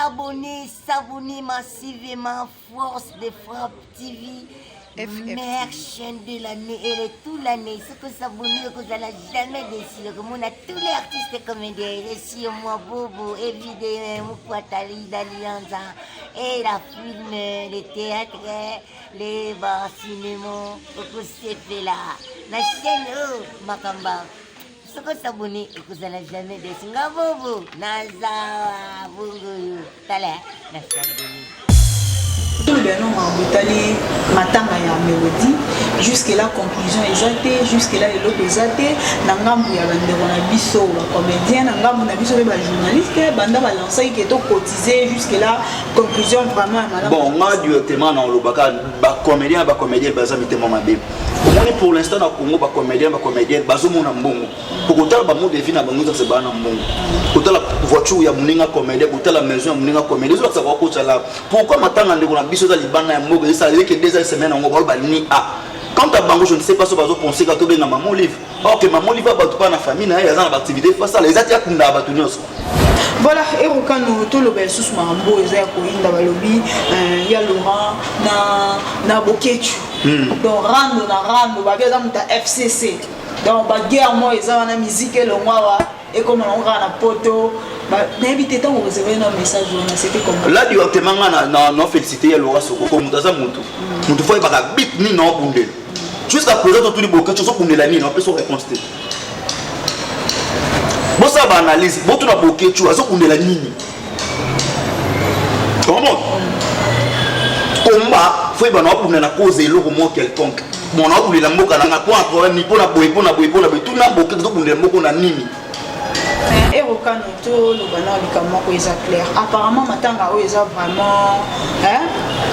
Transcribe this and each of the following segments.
s'abonner massivement Force de Frappe TV. Meilleure chaîne de l'année et de toute l'année. Ce que s'abonner, que vous n'allez jamais déçu. On a tous les artistes comédiens. Ici, moi, Bobo, évidemment, Moukwatali, d'Allianza, et la film, les théâtres, les bars, cinéma, que c'est fait là. La chaîne, oh, Makamba. Ce que s'abonner, que vous n'allez jamais déçu. Bobo, Naza, Bobo, Tala, Naza, tout le nom a botali matanga ya mélodie jusque là conclusion exacte jusque là le lot exacte na ngambu ya bandeko na biso ba comédien na ngambu na biso ba journaliste banda ba lancer qui est cotisé jusque là conclusion vraiment madame bon moi directement dans le baka ba comédien baza mitemo mabe omoni pour l'instant na Congo ba comédien bazo mona mbongo pour kotala ba mode vie na bango ça ba na mbongo kotala voiture ya muninga comédien kotala maison ya muninga comédien ça va ko tala pourquoi matanga ndeko na biso za libana ya mbogo ça veut que 2 semaines en gros ba ni a quand à bango je ne sais pas si bazo penser ka to benga maman livre or que maman livre ba to pas na famille na ya za na activité face ça les atia kunda ba tunyoso. Voilà, et au cas où tout le bel sous Marambo, il y a Balobi, il y a Laurent, na Boketu. Donc, rando, par exemple, FCC. Donc, guerre, moi, ils ont la musique et le mois, et comme on a la poto, n'invitez pas à vous recevoir un message, c'était comme là, directement, on a félicité Laurent Soko, comme Mutaza Moutou. Moutou, il n'y a pas de bit ni non pour nous. Jusqu'à présent, tous les Boketu sont pour nous la nuit, on peut se réponse. Bon ça va analyse, bon tu n'as pas ok tu as on est la nini. Comment? Combat, faut bien on a cause et l'eau moins quelconque. Bon on a voulu la moka na quoi problème ni pour la boy tout n'a pas ok donc on est moka na nini. Et au cas où tout le banal du comment est clair. Apparemment matanga o est vraiment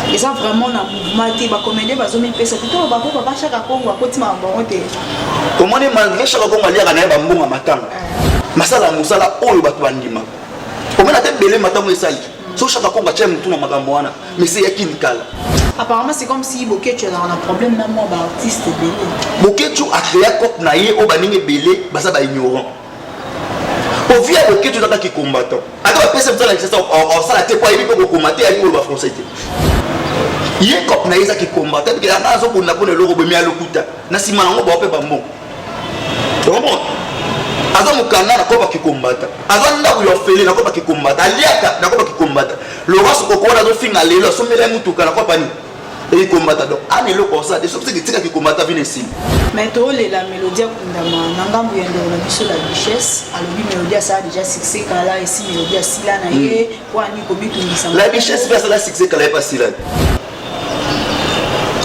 ils ont vraiment un mouvement qui va commander va zomer pesa tout ba ko ba chaque Congo ba kotima ba te. Comment est malgré chaque Congo ali kana ba mbonga matanga. Masala musala oyo batu bandima omena te belé matango esali so chaque Congo tient mutu na makambo wana mais c'est yakinikala apparemment c'est comme si Boketu a un problème na mo ba artiste belé Boketu a créé cop na ye o baninge belé basa ba ignorant au via Boketu dans qui combattant ata ba pesa mutala c'est ça on sala te quoi il peut combattre ali ba français te ye cop na isa qui combattant parce que na zo kunda ko le logo be mi alokuta na sima nango ba pe ba mbongo comment azo mukanda na koba kikombata azo ndaku yo fele na koba kikombata aliaka na koba kikombata le roi soko ko na zo finga lelo so mele mutuka na koba ni et kombata donc ani le comme ça des choses qui tika kikombata vient ici mais to la mélodie kundama nangambu yendo na biso la richesse alobi mélodie ça déjà succès kala ici mélodie sila na ye kwa ni ko bitungisa la richesse ça la succès kala pas sila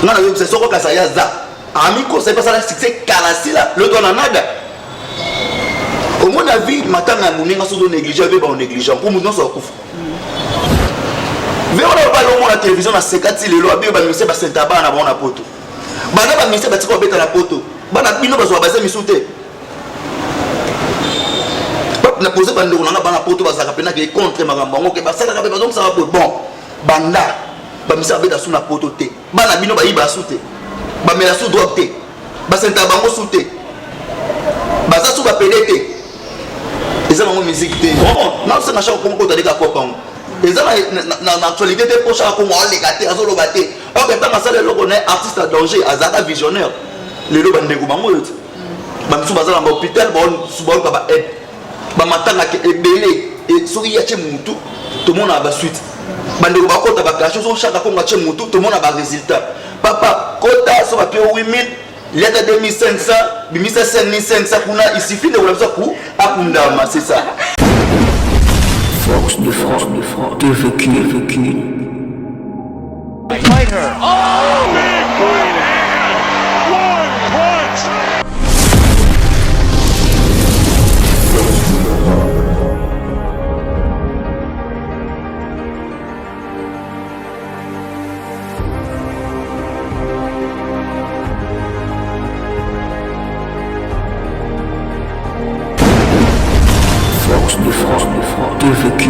non non c'est soko ka ça ya za ami ko c'est pas ça la succès kala sila le don nada. Au moins la vie matanga muninga so do négliger avec ba négligent pour nous so kufa. Vers on va le la télévision na sekati lelo abi ba mise ba senta ba na bona poto. Bana ba mise ba tiko beta la poto. Bana bino ba zo ba se misute. Na poser ba ndeko na ba na poto ba za kapena ke contre makambo ngo ke ba sala ka ba donc ça va bon. Banda ba mise ba beta suna poto te. Bana bino ba iba sute. Ba mela su drogue te. Ba senta ba ngo sute. Ba za su ba pédé ils ont une musique non c'est machin comme quand tu as copain ils ont na actualité des proches à comment les gâter à solo battre ok tant ça les logos artiste à danger azaka visionnaire les logos ndeko bango yote ba msu bazala ba hôpital bon subon ka ba aide ba matanga ke ebele et soki ya chemutu tout le monde a ba suite ba ndeko ba kota ba cash so chaque fois nga chemutu tout le monde a ba résultat papa kota so ba pe 8000 il y a 2500, 2500, il suffit de vous faire pour Akundama, c'est ça. Force de France, TVQ. Fight her. Oh, big right hand. One punch. Force de France, TVQ.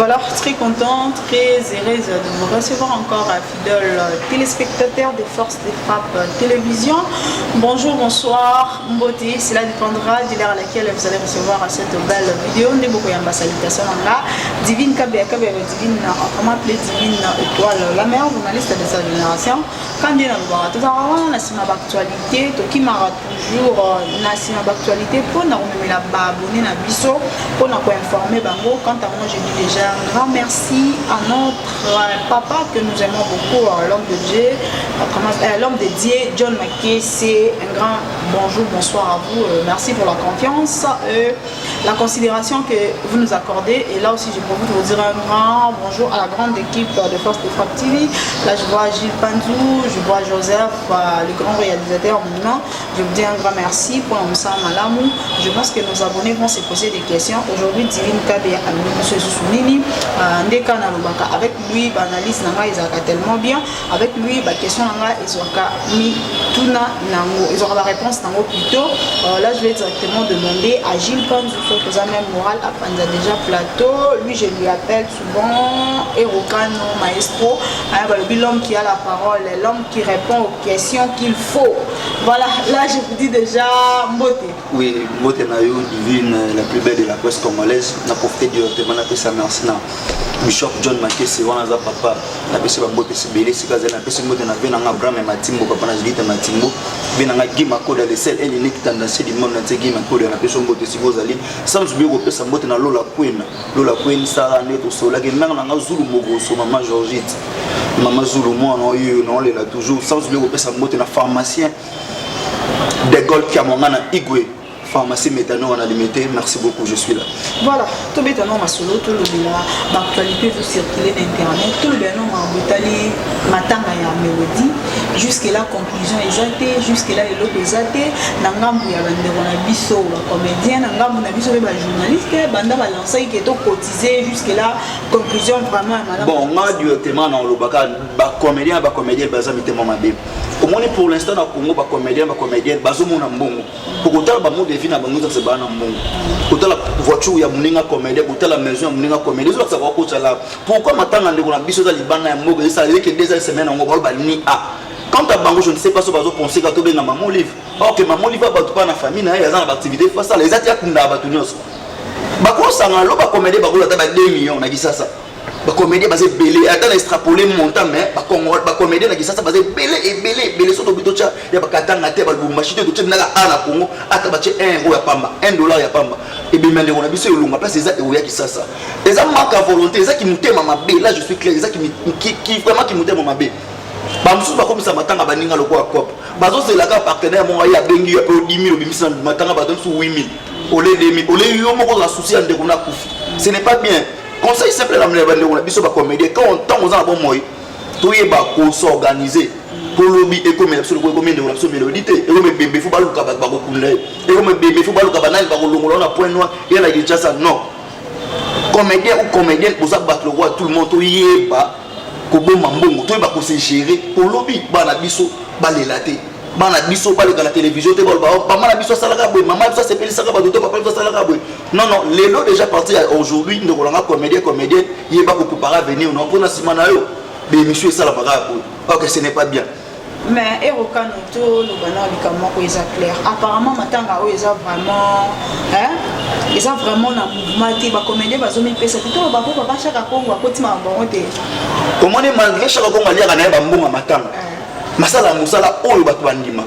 Voilà, très contente, très heureuse de vous recevoir encore, fidèles téléspectateurs des Forces des Frappes Télévision. Bonjour, bonsoir, Mbote, cela dépendra de l'heure à laquelle vous allez recevoir cette belle vidéo. Nous avons salutation là. Divine Kabia, Divine, comment appeler Divine Étoile, la mère journaliste de sa génération. Quand Dieu nous voit, tout à l'heure, on a une actualité, tout qui m'a toujours une actualité pour nous remettre la abonné à Bisso, pour nous informer. Quant à moi, je dis déjà un grand merci à notre papa que nous aimons beaucoup, l'homme de Dieu, l'homme de Dieu, John Mackey. C'est un grand bonjour, bonsoir à vous. Merci pour la confiance et la considération que vous nous accordez. Et là aussi, je profite de vous dire un grand bonjour à la grande équipe de Force de Frappe TV. Là, je vois Gilles Panzou, je vois Joseph, le grand réalisateur maintenant. Je vous dis un grand merci pour l'ensemble Malamou. Je pense que nos abonnés vont se poser des questions. Aujourd'hui, Divine Kabia a mis M. Soussounini, Ndeka Nalobaka. Avec lui, l'analyse Nanga Izaka tellement bien. Avec lui, la question Nanga Izaka Mi Tuna Nango. Ils auront la réponse Nango plutôt. Là, je vais directement demander à Gilles Panzou, que ça même moral à Panza déjà plateau. Lui, je lui appelle souvent Erokano Maestro. L'homme qui a la parole, l'homme qui répond aux questions qu'il faut. Voilà, là, je vous dis déjà Mbote. Oui, Mbote Nayo, Divine, la plus belle de la presse congolaise. On a profité directement de sa merci. Bishop John Mackey, c'est vraiment un papa. On a fait Mbote, c'est belé, c'est gazelle. On a fait Mbote, on a fait un Abraham et Matimbo, papa n'a dit Matimbo. On a fait un Mako dans les selles, elle est née dans le monde, on a fait un Mako dans la pêche, Mbote, c'est Gozali. Sans oublier qu'on peut Mbote dans Lola Queen, Sarah Neto, Sola, et même on a Zulu Mogo, son maman Georgette. Maman Zulu, moi, on est là toujours. Sans oublier qu'on peut Mbote dans pharmacien. Des Gold Kamongana Igwe. Pharmacie Méthano, on a limité. Merci beaucoup, je suis là. Voilà, tout le temps, solo, tout le temps, l'actualité peut circuler d'internet, tout le temps, matanga ya mélodie, jusque-là, conclusion exacte, jusque-là, les autres exacte, Nangambu ya bandero na biso, comédien, Nangambu na biso, journaliste, banda balancé qui est cotisé, jusque-là, conclusion vraiment. Bon, moi, directement, dans le baka, comédien, baza mitemo mabe. Au moins, pour l'instant, dans le Congo, comédien, bazo mon ambongo. Pour autant, bazo de na bango ça ba na mbongo kota la voiture ya muninga comédien kota la maison ya muninga comédien ça va ko tsala pourquoi matanga ndeko na biso za libana ya mbogo ça veut que 2 semaines ngo ba ni a quand ta bango je ne sais pas so bazo penser ka to benga maman livre or que maman livre ba to pas na famille na ya za na activité face ça les atia kunda ba to nyos ba ko sanga lo ba comédien ba ko ta ba 2 millions na kisasa ba comédien basé belé attends extrapoler montant mais ba comédien na kisasa basé belé so to bitocha ya ba katanga te ba lumashite to tshina ka ana Congo ata ba tshé 1 euro ya pamba $1 ya pamba et bien mende on a biso longa place eza euro ya kisasa eza manque à volonté eza ki mutema mabe là je suis clair eza qui vraiment qui mutema mabe ba musu ba komisa matanga baninga lokwa cop bazo c'est ka partenaire mo ya bengi ya 10 000 bimisa matanga ba don sous 8 000 olé 2 000 olé yo moko la souci ande ko na kufi ce n'est pas bien. Conseil simple la manière on a biso ba comédien quand on temps aux bon moy to yeba ko s'organiser pour lobby et comme absolument combien de la mélodité et comme bébé faut pas le ka ba ko kunle et comme bébé faut pas le ka ba na ba ko longola na point noir et la dit ça non comédien ou comédienne pour ça battre le roi tout le monde to yeba ko bon mambongo to yeba ko se gérer pour lobby ba na biso ba les laté bana biso pas la télévision te ba mama biso salaka boy maman biso c'est peli saka ba to papa biso salaka boy non les lots déjà parti aujourd'hui nous on a comédien il va pour préparer à venir non pour na simana yo be monsieur ça la baga boy OK ce n'est pas bien mais Erokano to le bana likamo ko eza clair apparemment matanga o eza vraiment eza vraiment na mouvement te ba comédien bazo mi pesa plutôt ba ko papa chaka Congo akotima mbongo te comment est malgré chaka Congo ali kana ba mbonga matanga masala musala oyo bato bandima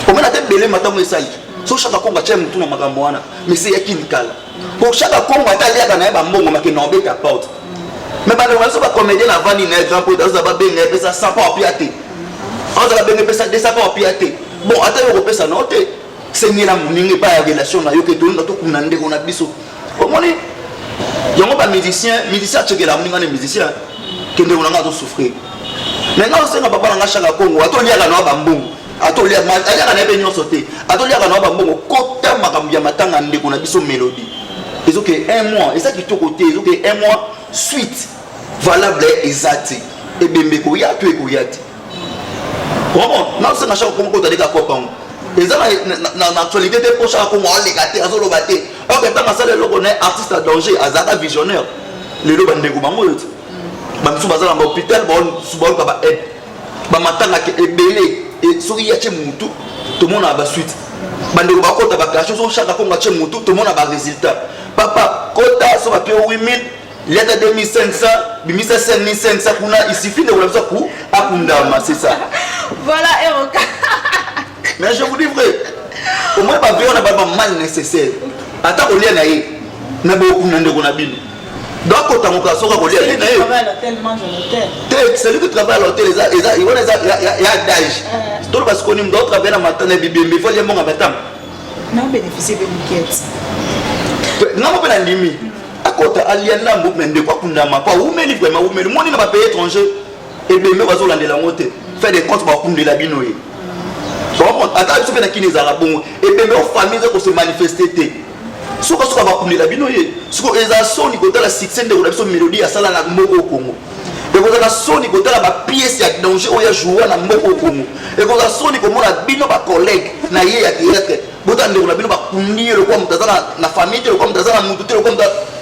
komena te belé matango esali so chaka Congo tchème tout na makambo wana mais c'est yakinikala pour chaka Congo atali aka na ba mbongo make na obeta porte mais ba le so ba comédien na vani na grand pote ça ba benga pesa 100 pas piaté on va benga pesa 200 pas piaté bon ata yo pesa note c'est ni la muninga pas ya relation na yo ke to ndo kuna ndeko na biso omoni yango ba musicien tcheke la muninga na musicien ke ndeko na ngazo souffrir maintenant on sait que papa na chaka Congo atoliaka na bambongo atoliaka na benyo sauté atoliaka na bambongo kota makambo ya matanga ndeko na biso mélodie ils ont que un mois et ça qui tout côté ils ont que un mois suite valable exact et bembe ko ya tu ko yati bon non c'est na chaka Congo to deka kopa et ça na actualité te pour chaka Congo on les gâter azolo baté OK tant ça le logo na artiste à danger azaka visionnaire lelo bandeko bango yote bamisu baza na hôpital ba ba aide ba matanga ke ebele et soki ya che mutu tout le monde a ba suite bandeko bakota ba cache so chaka ko ngache mutu tout le monde a ba résultat papa kota so ba pe 8000 il y a 2500 bimisa 5500 kuna il suffit de vous coup akundama c'est ça voilà Eroka mais je vous dis vrai au moins ba on a pas mal nécessaire ata ko lia na ye na beaucoup ndeko na bino donc quand on passe au collier il travaille à l'hôtel mange à l'hôtel celui qui travaille à l'hôtel il y a d'âge tout parce qu'on aime d'autres travailler dans matin bibi mais faut dire bon matin non bénéficier de bouquet non on peut la limi à côté aliena mouvement de quoi kundama pas ou mais vraiment ou mais le monde n'a pas payé étranger et bien mais va sur la montée faire des comptes pour kundela binoye bon attends tu fais na kini za la bon et bien mais famille ça se manifester soka soka bakundela bino ye soko eza soni kotala succès de la mélodie ya sala na moko Congo et kozala soni kotala ba pièce ya danger oya jouer na moko Congo et kozala soni komona bino ba collègue na ye ya théâtre botande na bino ba kundi le kwa mutazana na famille le kwa mutazana mutu le kwa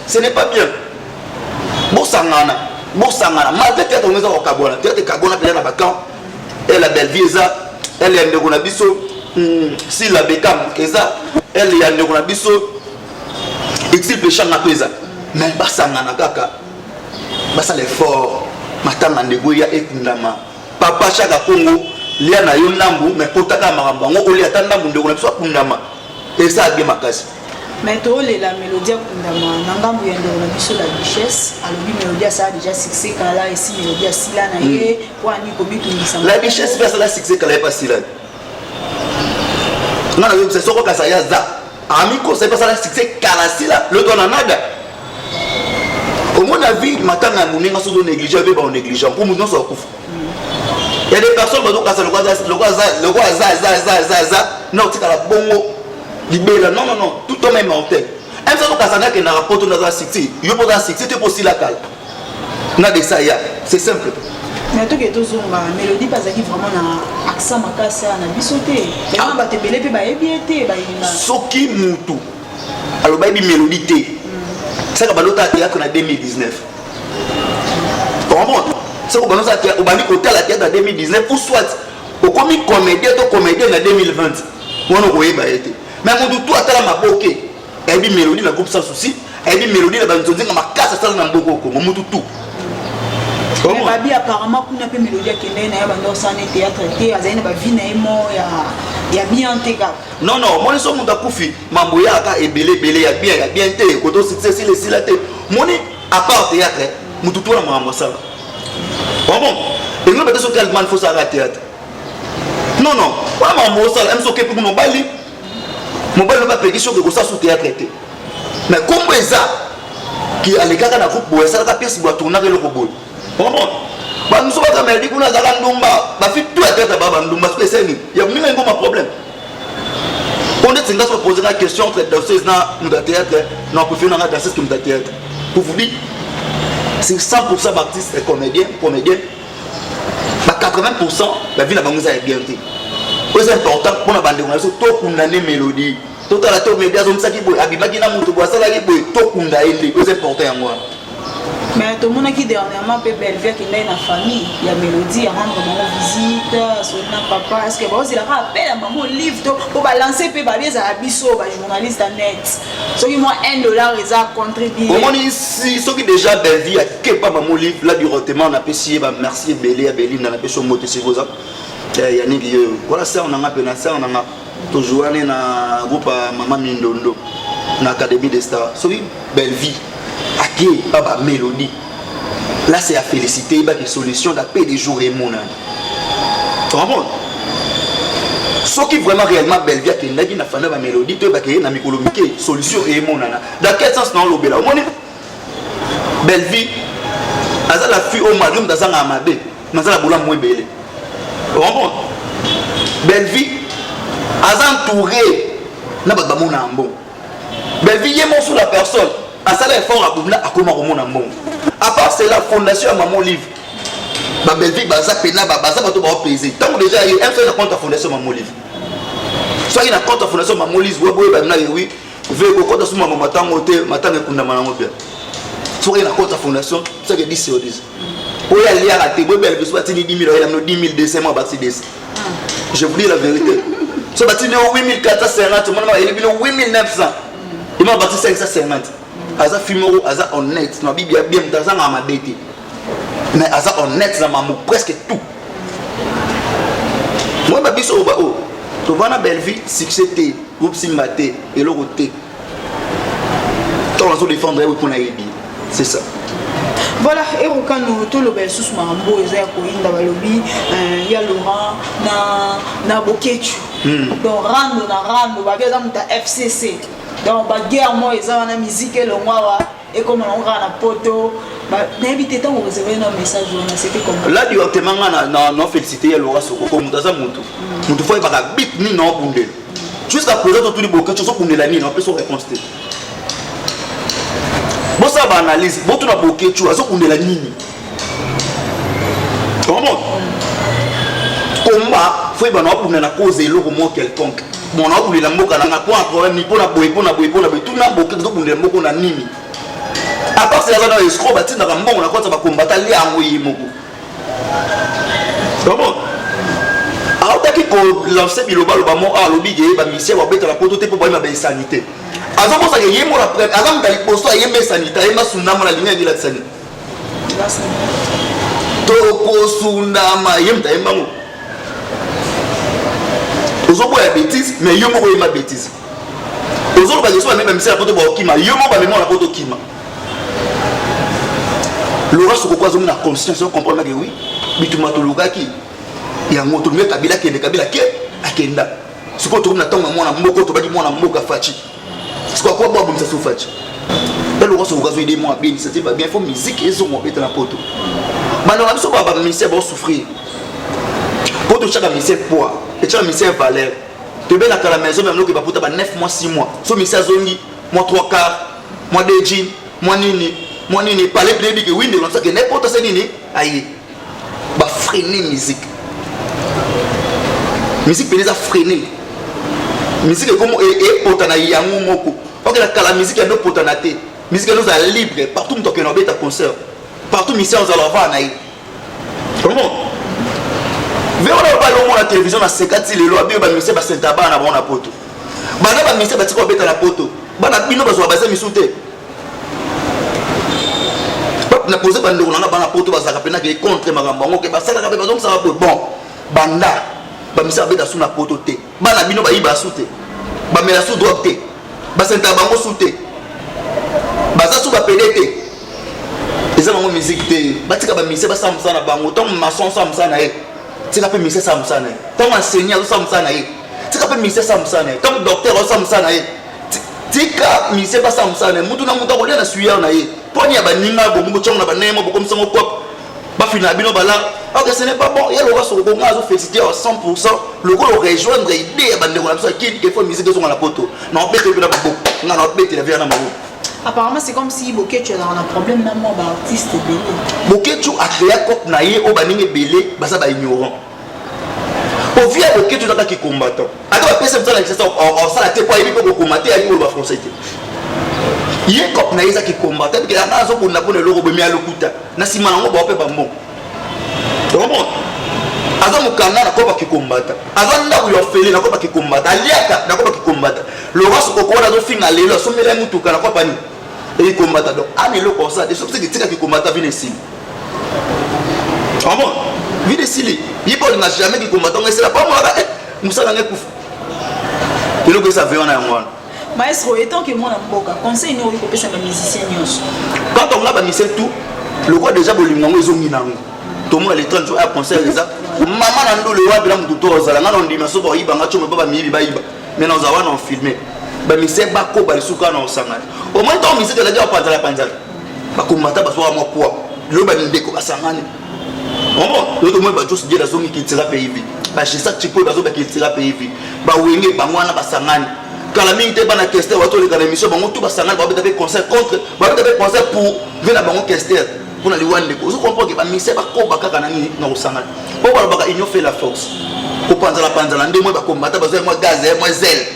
ce n'est pas bien bosangana malgré théâtre on eza ko kabona théâtre kabona pela na bakan et la belle vie eza elle est ndeko na biso si la bekam eza elle est ndeko na biso il péché na pesa mais basangana kaka basa l'effort matanga ndeko ya ekundama papa chaka Congo lia na yo ndambu mais potaka maramba ngo oli atandambu ndeko na biso akundama esa bien makasi mais to la mélodie akundama nangambu ya ndeko na biso la richesse alobi mélodie ça a déjà succès kala ici mélodie sila na ye kwa ni komitungisa la richesse fait ça la succès kala pas sila ngana yo c'est soko kasa ya za ami conseil pas ça la succès kalasila le don nada au mon avis matanga muninga so négliger ba on négligent pour nous non ça kufa il y a des personnes qui ont le quoi za non c'est la bongo libéra non tout au même en tête un seul casana qui n'a rapport dans la succès yo pour la succès c'est possible la cale na de ça ya c'est simple mais tout que tozonga mélodie pas aki vraiment na accent makasa na bisoté et on va te belé pe ba ebiété ba ina soki mutu alors ba bi mélodie té ça ka balota théâtre na 2019 comment c'est ko balota théâtre ba ni côté la théâtre en 2019 ou soit au comique comédien to comédien en 2020 on ko yeba été mais mutu tout atala maboke et bi mélodie la groupe sans souci et bi mélodie la banzonga makasa ça na mboko ko mutu tout mais babi apparemment kuna pe mélodie kende na ya bando sana théâtre té azaina ba vie na emo ya bien teka non moi so muta kufi mambo ya aka ebele ya bien té koto succès le silate moni à part théâtre mutu to na mambo ça bon et nous peut-être que man faut ça à théâtre non pas mambo ça même so que pour mobile pas péquer sur que ça sous théâtre té mais comme ça qui a les gars na groupe boy ça la pièce doit tourner le robot bon nous sommes pas mélodie kuna za ndumba ba fit tout tête ba ndumba spécial il y a même un problème on est en train de poser la question entre danseuse na théâtre non pour faire na danseuse comme théâtre pour vous dire c'est 100% d'artistes et comédiens bah 80% la vie na bango ça est bien té c'est important pour na bande on to kundane mélodie tout à la to média comme ça qui boy abimaki na mutu boy ça la qui boy to kunda ele c'est important yango mais tout le monde qui dernièrement peut Belleville qui est dans famille il y a mélodie à rendre maman visite son papa est-ce que vous il a appelé à maman livre pour balancer pe ba bien za biso ba journaliste net ceux qui moi $1 ils a contribué au monde ici ceux qui déjà Belleville que pas maman livre là du retiment on a payé ba merci Belé à Beline dans la pêche moto c'est vous il y a ni voilà ça on a appelé ça on a toujours aller na groupe maman Mindondo na académie des stars ceux qui Belleville qui pas ma mélodie là c'est à féliciter bah des solutions d'appel des jours et mon tu comprends ce qui vraiment réellement Belleville qui n'a pas fait ma mélodie tu bah qui n'a micolomique solution et mon dans quel sens non l'obéla au moins Belleville azala la fille au malum dans un amadé mais la boula moins belle tu comprends Belleville azan entouré n'a pas mon ambo Belleville est mon sur la personne à ça l'effort à Boubla à comment on a bon à part c'est la fondation à maman livre ba Belleville baza pena ba baza bato ba payer tant déjà il un seul compte à fondation maman livre soit il a compte à fondation maman livre ouais ba na oui veut ko compte sur maman matango te matanga kunda manango bien soki na compte fondation soki 10 sur 10 oyo aliaka te boyebela biso batini 10 000 oyela mino 10 200 mois bati 10 je vous dis la vérité so batini 8 450 mwana bayeli bino 8 900 ima bati 550 aza filmero aza honnête na bibi ya bien mtazanga mabete mais aza honnête na mamu presque tout moi babiso ba o to vana belle vie succès te groupe simba te et le côté on se défendre pour na yebi c'est ça. Voilà, et quand nous tout le bel sous marambo et zéro inda balobi ya Laurent na boketu donc rando ba bien dans ta FCC donc ba guerre moi et ça na musique le moi et comme on va na poto ba n'inviter tant vous avez un message c'était comme là directement na féliciter ya Laurent Soko comme mutaza mutu faut pas bit ni non bundel jusqu'à présent tout les boketu so bundela ni on peut so réponse. Bon ça va analyse, bon tu n'as pas que tu as on est la nini. Comment? Combat, faut bien on a cause et l'eau mot quelconque. Bon on a voulu la moka na point problème ni pour la boy tout n'a pas que donc on est moko na nini. À part c'est la zone escroc bâti na rambo on a quoi ça va combattre ali envoyer moko. Comment? Alors t'as qui lancer biloba loba mo a lobby ba mission va mettre la poto te pour ba ma sanité. Azo ko sa ye mo la prêtre azam tali posto ye me sanitaire ma sunama la ligne de la sanité to ko sunama ye mta emba mo ozo ko ya bêtise mais yo mo ko ma bêtise ozo ba yeso même si la poto ba okima yo mo ba me mo la poto okima Laurent Soko ko azo na conscience on comprend que oui bituma to lugaki ya ngoto me kabila ke akenda siko to na tonga mwana mboko to baki mwana mboka fachi. C'est quoi bon ça souffre. Là le roi se regarde aider moi bien ça va bien faut musique et son mettre la poto. Maintenant la so ba ministère va souffrir. Poto chaque ministère poids et chaque ministère valeur. Tu bien à la maison même que va puta ba 9 mois 6 mois. So ministère zongi moi 3 quarts, moi de jean, moi nini parler de que oui de comme ça que n'importe ça nini aïe. Ba freiner musique. Musique peut les freiner. Musique est comme et potana yango moko. Parce que la musique est potanate. Musique nous est libre partout où on a concert. Partout mission nous allons voir naï. Comment? Vers la télévision na 50 les lois bien ba mission ba sentaba na bona poto. Bana ba mission ba tiko beta la poto. Bana bino ba zo ba za misute. Na poser ba ndeko na bana poto ba za kapena ke contre makambo ngo ke ba sala ka ba donc ça va bon. Banda ba mission ba beta sous na poto te. Bana bino ba iba sute. Ba mela sous drogue te. Ba senta bango sute. Baza sous ba pédé. Eza bango musique te. Ba tika ba mission ba samsa na bango tant maçon samsa na e. Tika pe mission samsa na e. Tant enseignant samsa na e. Tika pe mission samsa na e. Tant docteur samsa na e. Tika mission ba samsa na e. Mutu na mutu ko lia na suya na e. Poni ya ba ninga bo mungu chongo na ba nemo bo comme ça ngo kop. Ba fina bino bala. Ok, ce n'est pas bon. Il y a le roi sur le Congo, ils ont félicité à 100%. Le gars le rejoindre l'idée à bande qui faut musique sur la poto. Non, peut-être que la beaucoup. Non, peut-être la vie à la maman. Apparemment, c'est comme si Boketu a un problème même moi artiste belé. Boketu a créé cop naïe au baning belé, basa ba ignorant. Au via Boketu dans qui combattant. Alors après ça me ça on ça la té pas pour combattre à l'île français. Il y a cop naïe ça qui combattait parce que la raison pour na pour le logo bemi à l'okuta. Na simana ngo ba pe ba bon. Comment? Aza mukanda na kopa kikombata. Aza nda ku yofele na kopa kikombata. Aliaka na kopa kikombata. Le roi Soko ko na zo finga lelo so mela mutuka na kopa ni. Et combattant donc ani le comme ça des choses que tika kikombata vient ici. Comment? Vient ici. Il peut n'a jamais qui combattant mais c'est la pas moi là. Musa na ngekufa. Kilo que ça veut en avoir. Maestro étant que moi na mboka conseil ni ko pesa ba musicien nyos. Quand on a ba musicien tout le roi déjà bolingo ezongi nango. Tout le monde est 30 jours à concert déjà. Maman n'a pas le droit de faire tout ça. Là, on dit mais ça va y avoir un chômage, pas mieux, pas iba. Mais nous avons filmé. Bah mais c'est pas quoi, bah le soukar non sangal. Au moins tant mais c'est de la guerre pas de la panzale. Bah comme matin bah soit moi quoi. Le bah nous déco bah sangal. Bon, l'autre moi bah juste dire la zone qui tire pays vie. Bah chez ça tu peux bah zone qui tire pays vie. Bah ouenge bah moi na bah sangal. Quand la minute bah na question bah tous les émissions bah on tout bah sangal bah peut-être concert contre bah peut-être concert pour venir bah on question. On a les one de vous comprenez que mais c'est pas quoi baka nani na usanga pour ba baka union fait la force pour prendre la panzala ndé moi ba combattre besoin moi gaz moi zèle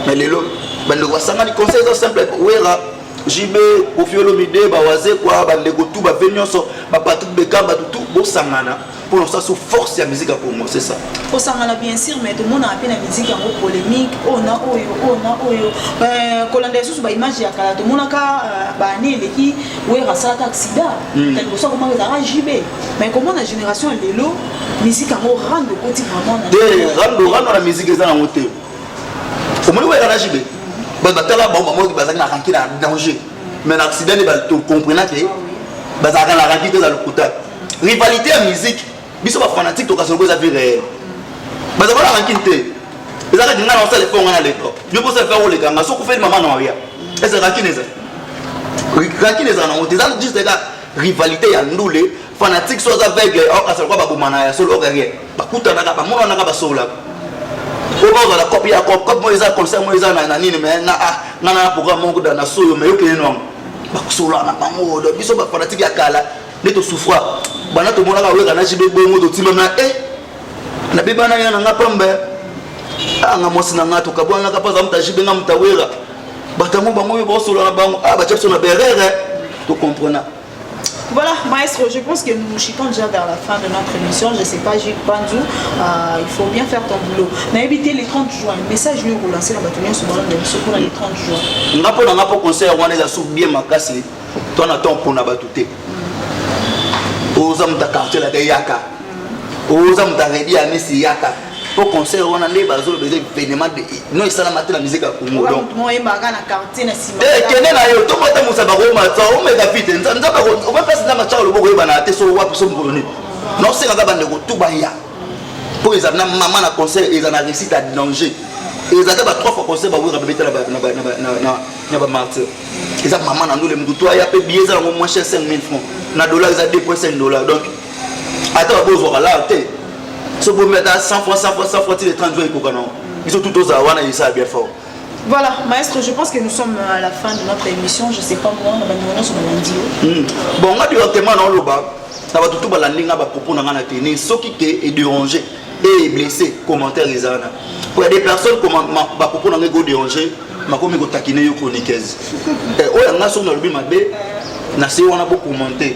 mais lelo ba ndo wasanga ni conseil simple wera JB Ofiolo Mide bawaze quoi bandeko tout ba venyoso ba Patrick Bekamba tout bo sangana pour nous ça sous force la musique pour moi c'est ça pour sangana bien sûr mais tout le monde a appelé la musique en polémique on a oyo kolanda sous ba image ya kala tout le monde ka ba né les qui ouais rasa accident quelque chose comment ça JB mais comment la génération lelo musique en rendre côté vraiment rendre la musique ça en hauteur au moins ouais la JB batala bomba mo bazaki na ranki na danger mais l'accident ne va tout comprendre que bazaka na ranki dans le côté rivalité à musique biso ba fanatique to kaso za vie réel bazaka na ranki te ezaka dinga na sala fonga na leto yo ko se faire le kanga so ko fait maman na ria eza ranki neza na on déjà juste la rivalité ya ndule fanatique so za veille au kaso ko ba bomana ya solo rien ba kutana ka ba mona na ka ba sola on la copie à copie moi ça conseil moi ça na nini mais na programme mon dans na solo mais ok non ba solo na bango do biso ba fanatique ya kala ne to souffra bana to mona ka weka na chibe bongo to timba na na beba na yana ngapambe nga mosi na ngato ka bwana ka paza mta chibe nga mtawera batango bango yo solo na bango ba chepso na berere to comprendre. Voilà, maestro, je pense que nous chutons déjà vers la fin de notre émission. Je ne sais pas, Gilles Panzou, il faut bien faire ton boulot. Mais éviter les 30 juin. Message, je vais vous lancer la bâtonnière sur le l'émission pour les 30 juin. On n'a pas conseil, on est sous bien ma casse. Toi, on attend pour n'a pas tout. Aux hommes de quartier, la Yaka. Aux hommes de à Messi Yaka. Pour conseil, on a des bases, des événements. Nous, ça la matin la musique à Congo. Moi, je suis dans le quartier. Eh, quel est là? Tout le monde a on met la vie. On va passer dans ma chambre, on va aller sur le web, sur le colonel. Non, c'est un gars de tout baya. Pour les amener maman à conseil, ils en ont réussi à danger. Ils ont fait 3 fois conseil, ils ont répété la martyr. Ils ont maman dans le monde. Toi, il y a des billets, ils ont moins cher 5 000 francs. Dans le dollar, ils ont 2,5 $. Donc, attends, vous voir là, si vous mettez à 100 francs, les 30 jours, ils sont tous aux Awana, ils savent bien fort. Voilà, maestro, je pense que nous sommes à la fin de notre émission. Je ne sais pas moi, on va sur le lundi. Bon, on a directement dans le bas. Ça va tout la ligne à propos de la tenue. Ce qui est dérangé et blessé, commentaire ils ont. Pour des personnes qui ont propos de la dérangé, ma comme ils ont taquiné les chroniqueuses. Et on a sur le bim abé, on a beaucoup commenté.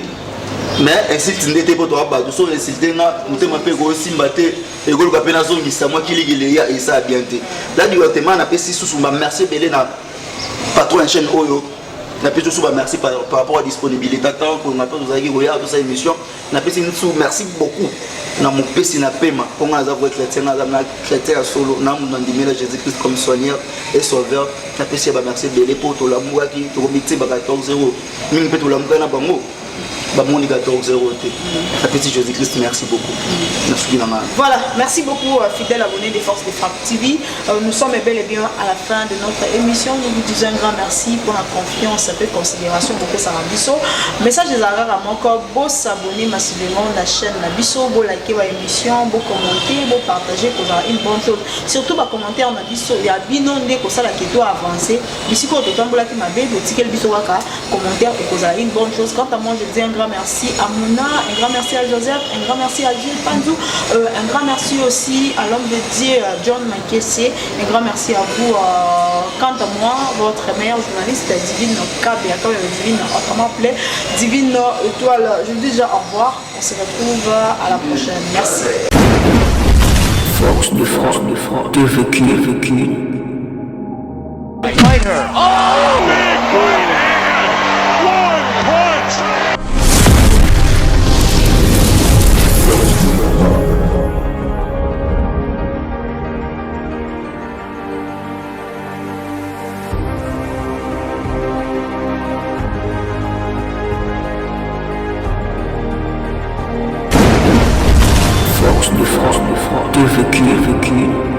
Mais ainsi tu n'étais pas toi bah tu sont insisté na muté ma pego simbaté et gol ka pena zongi sa moi qui ligile ya et ça bien té là directement na pesi sous ma merci belé na patron en chaîne oyo na pesi sous merci par rapport à disponibilité tant qu'on a pas nous aller regarder toute cette émission na pesi sous merci beaucoup na mon pesi na pema pour nga za voir chrétien na chrétien solo na mon ndimela Jésus Christ comme soigneur et sauveur na pesi ba merci belé pour to l'amour qui to comité ba 14-0 mine peut to l'amour na bango. Petit Jésus-Christ, merci beaucoup. Voilà, merci beaucoup, fidèles abonnés des Forces de Frappe TV. Nous sommes bel et bien à la fin de notre émission. Nous vous disons un grand merci pour la confiance, un peu de considération pour que ça va biso. Message des arrêts à mon corps, beau s'abonner massivement à la chaîne la biso, beau liker l'émission, beau commenter, beau partager pour avoir une bonne chose. Surtout, bah commenter en biso, il y a binondé pour ça la question avancée. Ici, quand on a ma belle, le ticket biso waka, commentaire et pour avoir une bonne chose. Quant à moi, je dis un grand merci à Mouna, un grand merci à Joseph, un grand merci à Gilles Panzou, un grand merci aussi à l'homme de Dieu John Mankessé, un grand merci à vous. Quant à moi, votre meilleur journaliste Divine Kabe, Divine, autrement appelé Divine Étoile. Je vous dis déjà au revoir, on se retrouve à la prochaine. Merci. Force de frappe, TVQ. Fighter. Oh, big right hand. One punch. Force de frappe, TVQ.